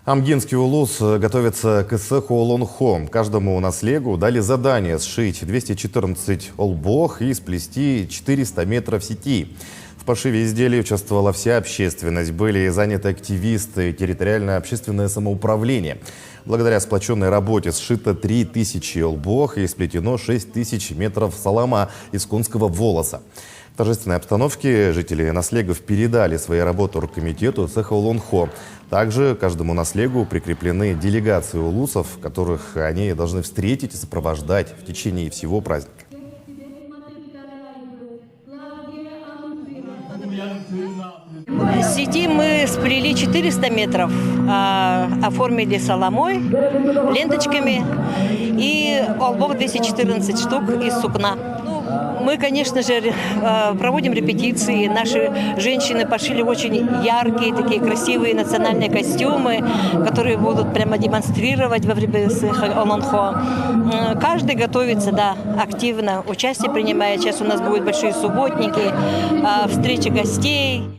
Амгинский улус готовится к цеху Олонхо. Каждому наслегу дали задание сшить 214 олбох и сплести 400 метров сети. В пошиве изделий участвовала вся общественность. Были заняты активисты, территориальное общественное самоуправление. Благодаря сплоченной работе сшито 3000 олбох и сплетено 6000 метров солома из конского волоса. В торжественной обстановке жители наслегов передали свои работы оргкомитету цеха Олонхо. Также каждому наслегу прикреплены делегации улусов, которых они должны встретить и сопровождать в течение всего праздника. Сети мы сплели 400 метров, оформили соломой, ленточками и олбок 214 штук из сукна. Мы, конечно же, проводим репетиции. Наши женщины пошили очень яркие, такие красивые национальные костюмы, которые будут прямо демонстрировать во время цеха Олонхо. Каждый готовится, да, активно, участие принимает. Сейчас у нас будут большие субботники, встречи гостей.